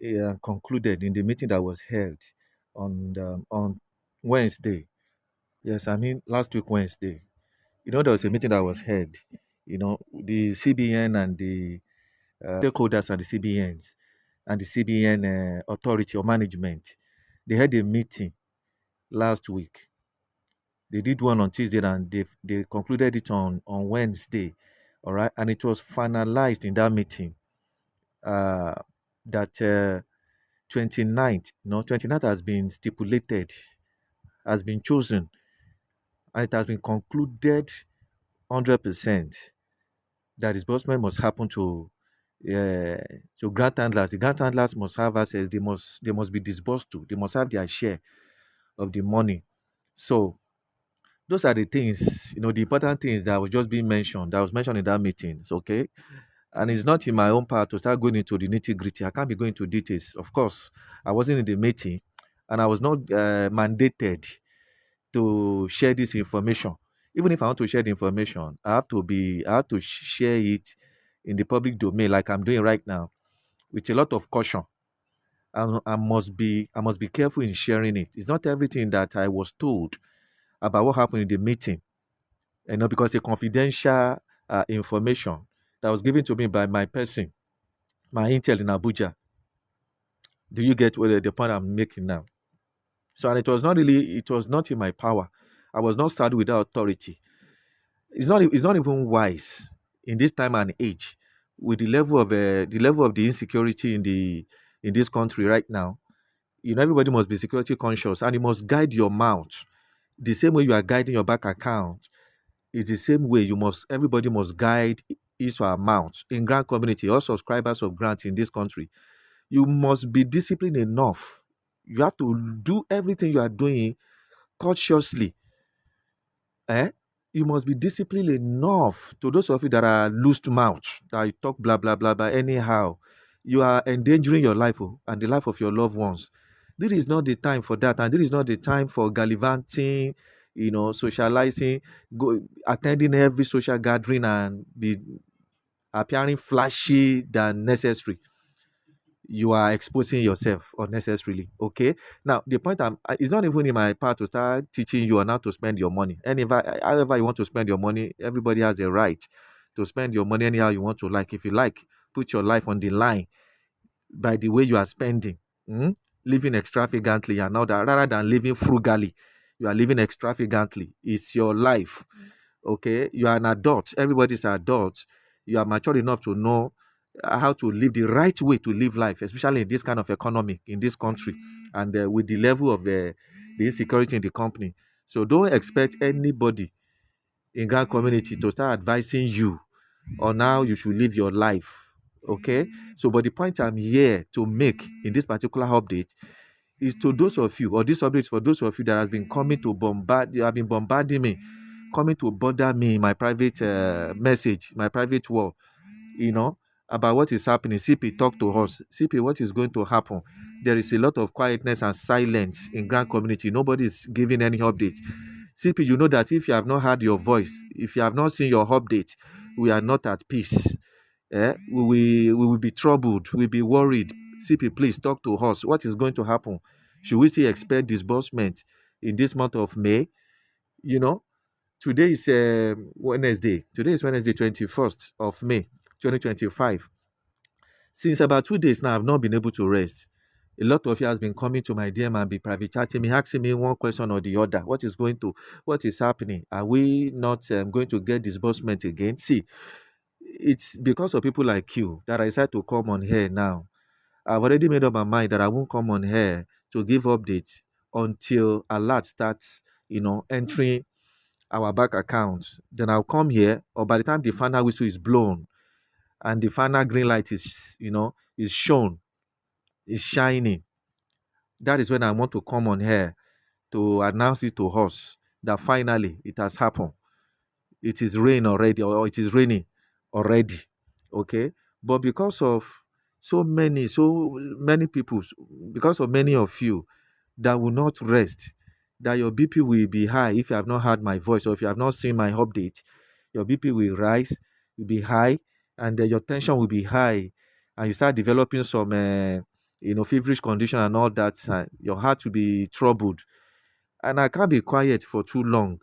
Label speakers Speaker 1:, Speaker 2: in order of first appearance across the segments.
Speaker 1: finalized, concluded in the meeting that was held on Wednesday. Yes, I mean last week Wednesday. There was a meeting that was held. The CBN and the stakeholders and the CBNs and the CBN authority or management. They had a meeting last week. They did one on Tuesday and they concluded it on Wednesday. All right. And it was finalized in that meeting uh, that 29th, no, 29th has been stipulated, has been chosen, and it has been concluded 100% that disbursement must happen to grant handlers. The grant handlers must have access. They must be disbursed to. They must have their share of the money. So those are the things, the important things that was just being mentioned, that was mentioned in that meeting. Okay. And it's not in my own part to start going into the nitty-gritty. I can't be going into details. Of course, I wasn't in the meeting and I was not mandated to share this information. Even if I want to share the information, I have to share it in the public domain like I'm doing right now with a lot of caution. And I must be careful in sharing it. It's not everything that I was told about what happened in the meeting, because the confidential information that was given to me by my person, my intel in Abuja. Do you get what the point I'm making now? So, and it was not in my power. I was not started without authority. It's not even wise in this time and age with the level of the insecurity in this country right now. Everybody must be security conscious and you must guide your mouth the same way you are guiding your bank account. Is the same way everybody must guide his or her mouth in grant community, all subscribers of grant in this country. You must be disciplined enough. You have to do everything you are doing cautiously. Eh? You must be disciplined enough. To those of you that are loose mouth, that you talk blah blah blah blah anyhow, you are endangering your life and the life of your loved ones. This is not the time for that, and this is not the time for gallivanting, socializing, attending every social gathering and be appearing flashy than necessary. You are exposing yourself unnecessarily. Okay. Now the point it's not even in my part to start teaching you on how to spend your money. However you want to spend your money, everybody has a right to spend your money anyhow you want to. Like, if you like, put your life on the line by the way you are spending. Living extravagantly and all that, rather than living frugally. You are living extravagantly. It's your life. Okay. You are an adult. Everybody's an adult. You are mature enough to know how to live the right way to live life, especially in this kind of economy in this country, and with the level of the insecurity in the company. So don't expect anybody in grant community to start advising you on how you should live your life. Okay. So, but the point I'm here to make in this particular update is to those of you, or this update is for those of you that has been coming to bombard, you have been bombarding me, coming to bother me in my private message, my private wall, you know, about what is happening. CP, talk to us. CP, what is going to happen? There is a lot of quietness and silence in grant community. Nobody is giving any update. CP, you know that if you have not heard your voice, if you have not seen your update, we are not at peace. We will be troubled. We'll be worried. CP, please talk to us. What is going to happen? Should we still expect disbursement in this month of May? You know, today is Wednesday. Today is Wednesday, 21st of May, 2025. Since about 2 days now, I've not been able to rest. A lot of you has been coming to my DM and be private chatting me, asking me one question or the other. What is happening? Are we not going to get disbursement again? See, it's because of people like you that I decided to come on here now. I've already made up my mind that I won't come on here to give updates until alert starts, entering our bank accounts. Then I'll come here, or by the time the final whistle is blown and the final green light is shown, is shining, that is when I want to come on here to announce it to us that finally it has happened. It is rain already, or it is raining already. Okay. But because of so many people, because of many of you that will not rest, that your BP will be high if you have not heard my voice, or if you have not seen my update. Your BP will rise, will be high, and your tension will be high, and you start developing some feverish condition and all that, your heart will be troubled. And I can't be quiet for too long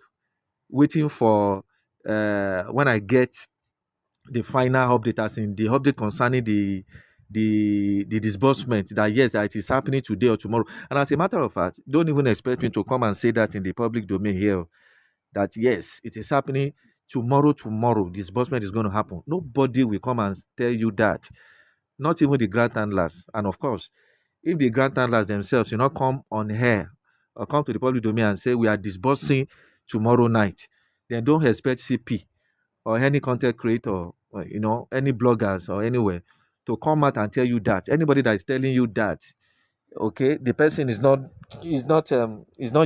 Speaker 1: waiting for when I get the final update, as in the update concerning the disbursement, that yes, that it is happening today or tomorrow. And as a matter of fact, don't even expect me to come and say that in the public domain here, that yes, it is happening tomorrow disbursement is going to happen. Nobody will come and tell you that, not even the grant handlers. And of course, if the grant handlers themselves come on air or come to the public domain and say we are disbursing tomorrow night, then don't expect CP or any content creator, or any bloggers or anywhere, to come out and tell you that. Anybody that is telling you that, okay, the person is not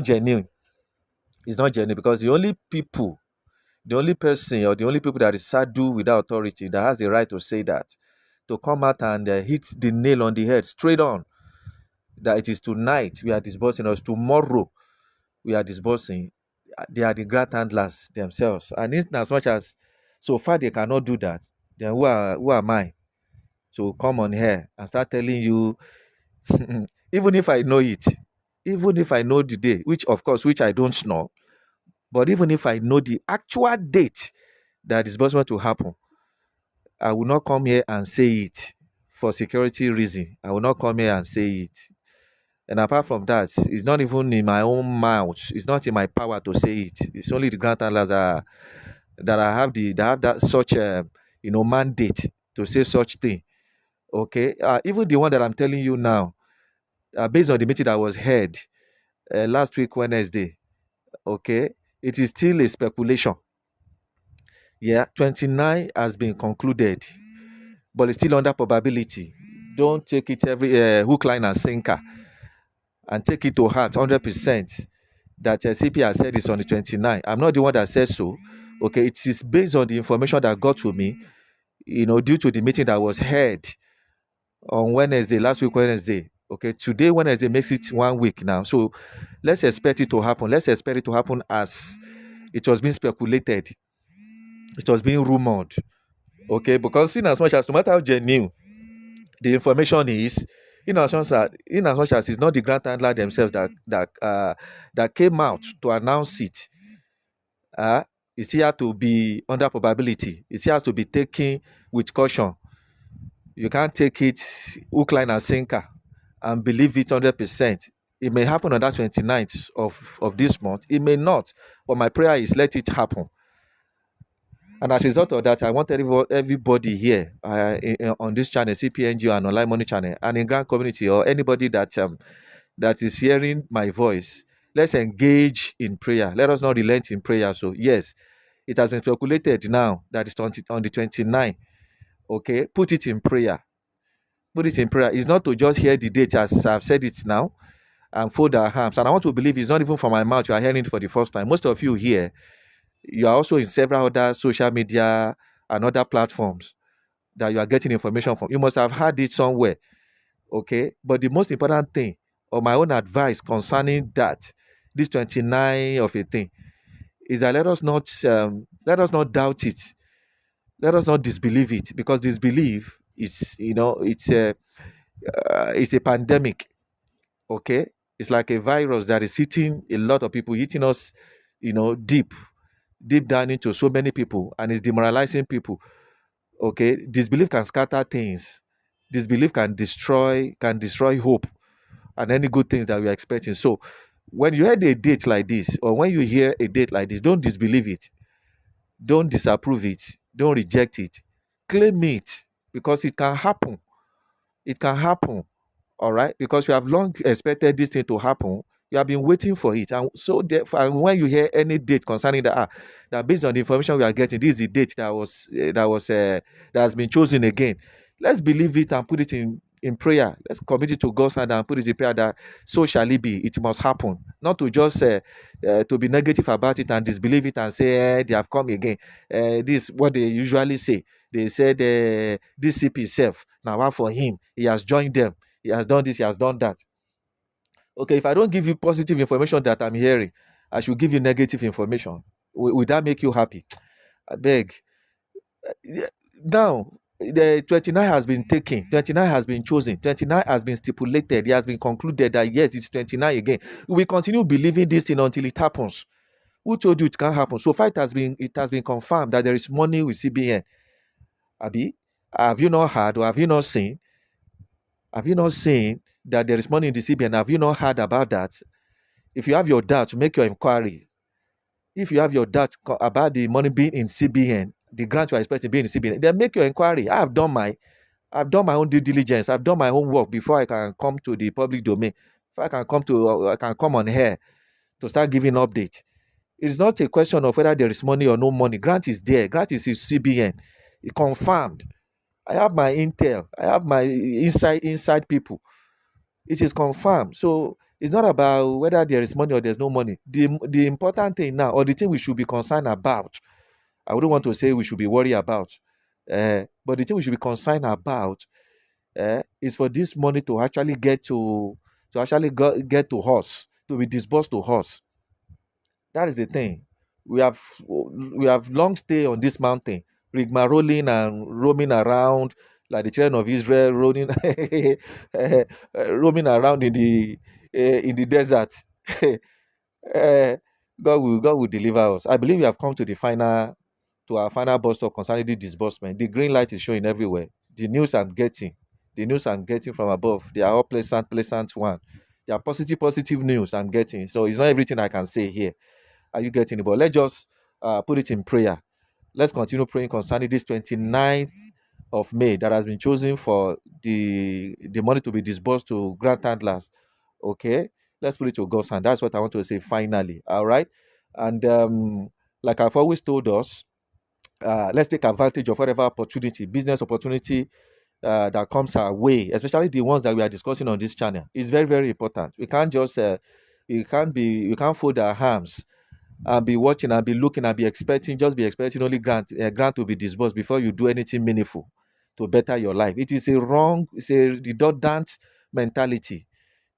Speaker 1: genuine. It's not genuine, because the only person or the only people that is saddled with that authority, that has the right to say that, to come out and hit the nail on the head straight on, that it is tonight we are disbursing, or tomorrow we are disbursing, they are the grant handlers themselves. And in as much as so far they cannot do that, then who am I to come on here and start telling you, even if I know it, even if I know the day, which of course, which I don't know, but even if I know the actual date that disbursement will happen, I will not come here and say it for security reason. I will not come here and say it. And apart from that, it's not even in my own mouth. It's not in my power to say it. It's only the grant handlers that I have that such mandate to say such thing. Okay, even the one that I'm telling you now, based on the meeting that was held last week Wednesday. Okay, it is still a speculation. Yeah, 29 has been concluded, but it's still under probability. Don't take it every hook, line, and sinker, and take it to heart 100% that CP has said it's on the 29th. I'm not the one that says so. Okay, it is based on the information that got to me, due to the meeting that was held on Wednesday, last week Wednesday. Okay, today Wednesday makes it 1 week now. So let's expect it to happen. Let's expect it to happen as it was being speculated. It was being rumored. Okay, because in as much as, no matter how genuine the information is, in as much as it's not the grant handler themselves that came out to announce it, it still has to be under probability. It still has to be taken with caution. You can't take it hook, line, and sinker and believe it 100%. It may happen on that 29th of this month. It may not. But my prayer is, let it happen. And as a result of that, I want everybody here on this channel, CPNG and Online Money channel, and in Grand Community, or anybody that is hearing my voice, let's engage in prayer. Let us not relent in prayer. So yes, it has been speculated now that it's on the 29th. Okay, put it in prayer. Put it in prayer. It's not to just hear the date as I've said it now and fold our arms. And I want to believe it's not even from my mouth. You are hearing it for the first time. Most of you here, you are also in several other social media and other platforms that you are getting information from. You must have heard it somewhere. Okay, but the most important thing, or my own advice concerning that, this 29 of a thing, is that let us not doubt it. Let us not disbelieve it, because disbelief is, it's a pandemic. Okay, it's like a virus that is hitting a lot of people, hitting us, deep down into so many people, and it's demoralizing people. Okay, disbelief can scatter things. Disbelief can destroy hope and any good things that we are expecting. So when you hear a date like this, or when you hear a date like this, don't disbelieve it, don't disapprove it, don't reject it, claim it, because it can happen. It can happen. All right, because you have long expected this thing to happen. You have been waiting for it, and so therefore, and when you hear any date concerning that based on the information we are getting, this is the date that has been chosen again. Let's believe it and put it in prayer. Let's commit it to God's hand and put it in prayer that so shall it be. It must happen. Not to just to be negative about it and disbelieve it and say they have come again. This is what they usually say. They said this CP self now for him. He has joined them. He has done this. He has done that. Okay, if I don't give you positive information that I'm hearing, I should give you negative information. Will that make you happy? I beg. Yeah, now, The 29 has been taken, 29 has been chosen, 29 has been stipulated, it has been concluded that yes, it's 29 again. We continue believing this thing until it happens. Who told you it can't happen? So far it has been confirmed that there is money with CBN. Abi, have you not heard, or have you not seen? Have you not seen that there is money in the CBN? Have you not heard about that? If you have your doubts, make your inquiry. If you have your doubts about the money being in CBN, the grant you are expecting being in CBN, then make your inquiry. I've done my own due diligence. I've done my own work before I can come to the public domain. Before I can come on here to start giving update. It's not a question of whether there is money or no money. Grant is there. Grant is in CBN. It confirmed. I have my intel. I have my inside people. It is confirmed. So it's not about whether there is money or there's no money. The important thing now, or the thing we should be concerned about, I wouldn't want to say we should be worried about, but the thing we should be concerned about is for this money to actually get to us, to be disbursed to us. That is the thing. We have long stay on this mountain, rigmaroling and roaming around like the children of Israel, roaming around in the desert. Eh, God will deliver us. I believe we have come to our final bus stop concerning the disbursement. The green light is showing everywhere. The news I'm getting from above, they are all pleasant one. They are positive news I'm getting. So it's not everything I can say here. Are you getting it? But let's just put it in prayer. Let's continue praying concerning this 29th of May that has been chosen for the money to be disbursed to grant handlers. Okay, let's put it to God's hand. That's what I want to say finally. All right, and like I've always told us, let's take advantage of whatever opportunity, business opportunity that comes our way, especially the ones that we are discussing on this channel. It's very, very important. We can't just we can't fold our arms and be watching and be looking and be expecting only grant to be disbursed before you do anything meaningful to better your life. It's a redundant mentality.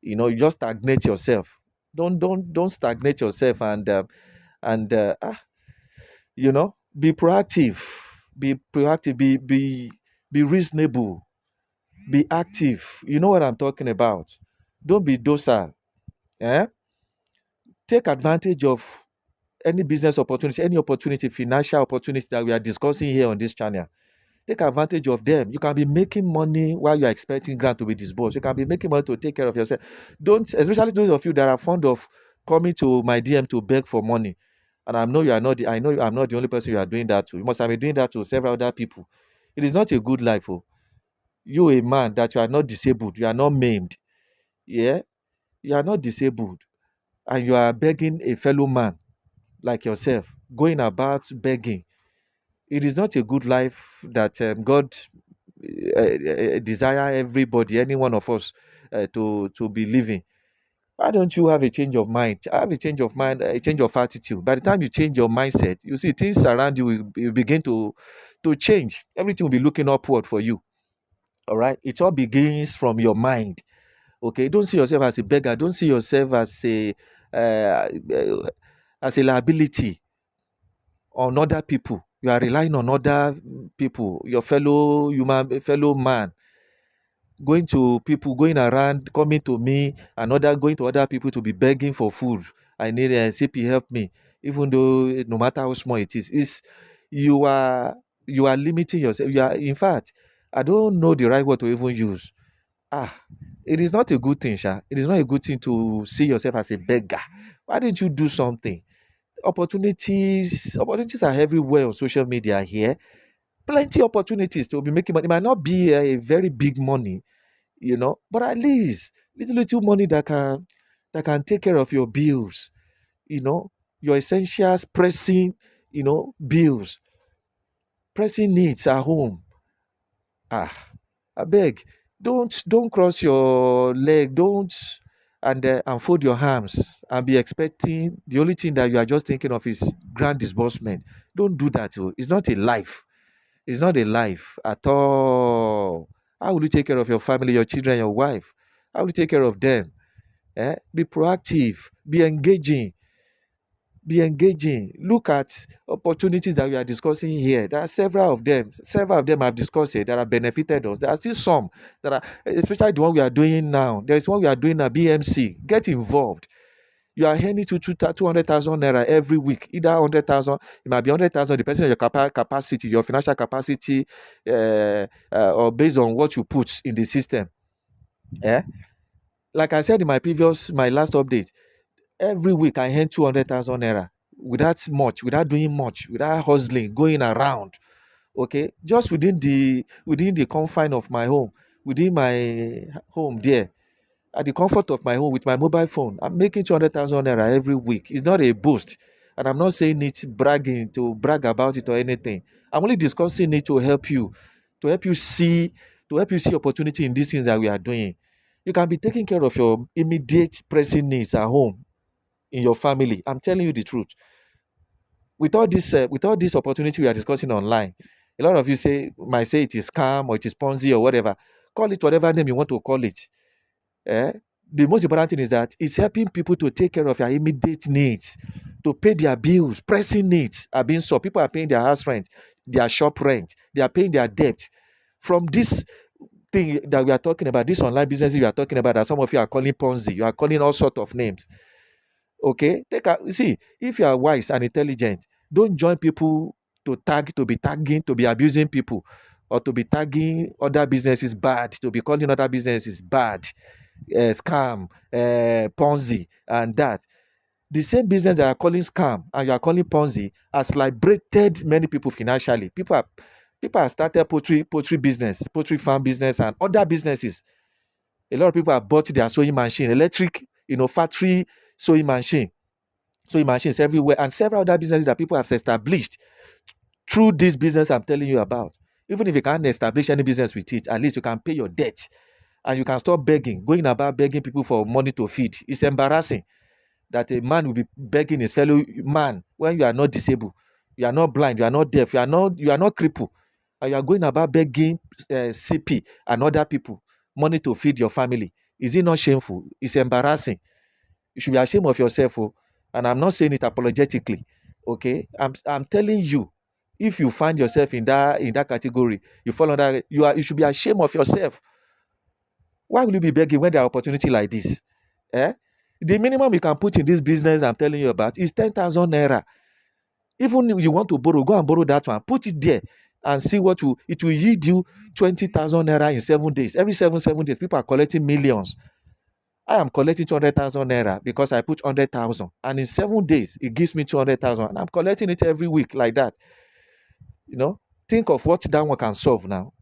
Speaker 1: You just stagnate yourself. Don't stagnate yourself and be proactive. Be reasonable. Be active. You know what I'm talking about. Don't be docile. Eh? Take advantage of any business opportunity, any opportunity, financial opportunity that we are discussing here on this channel. Take advantage of them. You can be making money while you are expecting grant to be disbursed. You can be making money to take care of yourself. Don't, especially those of you that are fond of coming to my DM to beg for money. And I know I'm not the only person you are doing that to. You must have been doing that to several other people. It is not a good life. Oh. You a man that you are not disabled, you are not maimed. Yeah, you are not disabled, and you are begging a fellow man like yourself, going about begging. It is not a good life that God desire everybody, any one of us, to be living. Why don't you have a change of mind? Have a change of mind, a change of attitude. By the time you change your mindset, you see things around you will begin to change. Everything will be looking upward for you. All right. It all begins from your mind. Okay. Don't see yourself as a beggar. Don't see yourself uh, as a liability on other people. You are relying on other people, your fellow man, going around, coming to me, and going to other people to be begging for food. I need a CP, help me. Even though no matter how small it is you are you are limiting yourself. You are, in fact, I don't know the right word to even use. Ah, it is not a good thing, Sha. It is not a good thing to see yourself as a beggar. Why didn't you do something? Opportunities are everywhere on social media here. Plenty opportunities to be making money. It might not be a very big money, but at least little money that can take care of your bills, you know, your essentials, bills, pressing needs at home. Ah, I beg, don't cross your leg, don't and fold your arms and be expecting the only thing that you are just thinking of is grand disbursement. Don't do that. Oh. It's not a life. It's not a life at all. How will you take care of your family, your children, your wife? How will you take care of them? Be proactive, be engaging, be engaging. Look at opportunities that we are discussing here. There are several of them. Several of them I've discussed here that have benefited us. There are still some that are, especially the one we are doing now. There is one we are doing at BMC. Get involved. You are earning 200,000 naira every week, either 100,000, it might be 100,000, depending on your capacity, your financial capacity, or based on what you put in the system. Yeah, like I said in my last update, every week I earn 200,000 naira without doing much, without hustling, going around. Okay, just within the confine of my home, within my home there, at the comfort of my home with my mobile phone. I'm making 200,000 naira every week. It's not a boost. And I'm not saying it bragging to brag about it or anything. I'm only discussing it to help you see, opportunity in these things that we are doing. You can be taking care of your immediate pressing needs at home, in your family. I'm telling you the truth. With all this opportunity we are discussing online, a lot of you might say it is scam or it is Ponzi or whatever. Call it whatever name you want to call it. Eh? The most important thing is that it's helping people to take care of their immediate needs, to pay their bills. Pressing needs are being solved. People are paying their house rent, their shop rent, they are paying their debt. From this thing that we are talking about, this online business we are talking about, that some of you are calling Ponzi, you are calling all sorts of names. Okay, see, if you are wise and intelligent, don't join people to be tagging, to be abusing people, or to be tagging other businesses bad, to be calling other businesses bad, scam, Ponzi, and that. The same business that are calling scam and you are calling Ponzi has liberated many people financially. People have started poultry business, poultry farm business, and other businesses. A lot of people have bought their sewing machine, electric, factory sewing machines everywhere, and several other businesses that people have established through this business I'm telling you about. Even if you can't establish any business with it, at least you can pay your debt and you can stop going about begging people for money to feed. It's embarrassing that a man will be begging his fellow man when you are not disabled, you are not blind, you are not deaf, you are not crippled, and you are going about begging CP and other people money to feed your family. Is it not shameful? It's embarrassing. You should be ashamed of yourself. Oh. And I'm not saying it apologetically. Okay, I'm telling you, if you find yourself in that category, you fall under, you should be ashamed of yourself. Why will you be begging when there are opportunity like this? Eh? The minimum you can put in this business I'm telling you about is 10,000 naira. Even if you want to borrow, go and borrow that one. Put it there and see it will yield you 20,000 naira in 7 days. Every 7 days, people are collecting millions. I am collecting 200,000 naira because I put 100,000. And in 7 days, it gives me 200,000. And I'm collecting it every week like that. Think of what that one can solve now.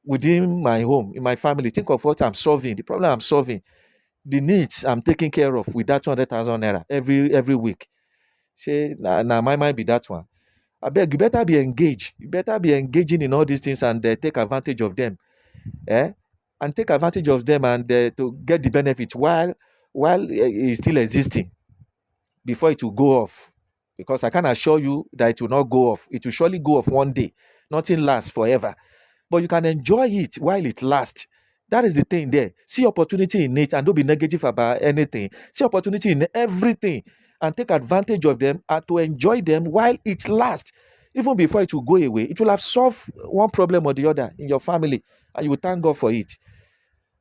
Speaker 1: Within my home, in my family, think of what I'm solving, the problem I'm solving, the needs I'm taking care of with that 200,000 naira every week. Now my might be that one. I beg you better be engaged. You better be engaging in all these things and take advantage of them. And take advantage of them and to get the benefit while it's still existing before it will go off. Because I can assure you that it will not go off. It will surely go off one day. Nothing lasts forever. But you can enjoy it while it lasts. That is the thing there. See opportunity in it and don't be negative about anything. See opportunity in everything and take advantage of them and to enjoy them while it lasts. Even before it will go away, it will have solved one problem or the other in your family and you will thank God for it.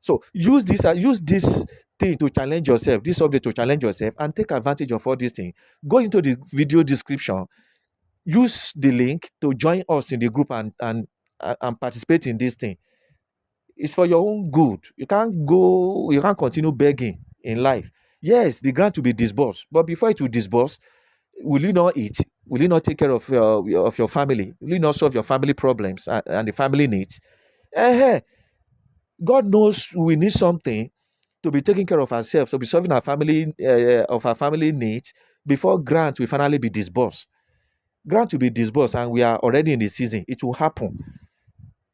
Speaker 1: So use this thing to challenge yourself, this subject to challenge yourself and take advantage of all these things. Go into the video description, use the link to join us in the group and participate in this thing. It's for your own good. You can't continue begging in life. Yes, the grant will be disbursed, but before it will disburse, will you not eat? Will you not take care of your family? Will you not solve your family problems and the family needs? God knows we need something to be taking care of ourselves, to be solving our family needs before grant will finally be disbursed. Grant will be disbursed, and we are already in the season. It will happen.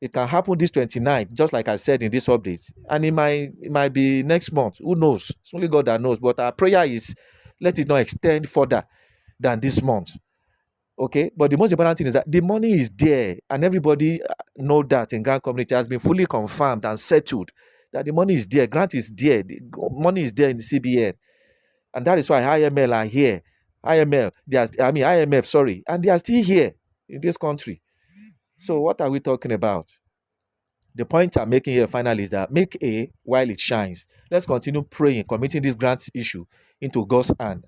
Speaker 1: It can happen this 29th, just like I said in this update. And it might be next month. Who knows? It's only God that knows. But our prayer is, let it not extend further than this month. Okay? But the most important thing is that the money is there. And everybody know that in grant community has been fully confirmed and settled. That the money is there. Grant is there. The money is there in the CBN. And that is why IML are here IMF, sorry, and they are still here in this country. So what are we talking about? The point I'm making here finally is that make A while it shines. Let's continue praying, committing this grants issue into God's hand,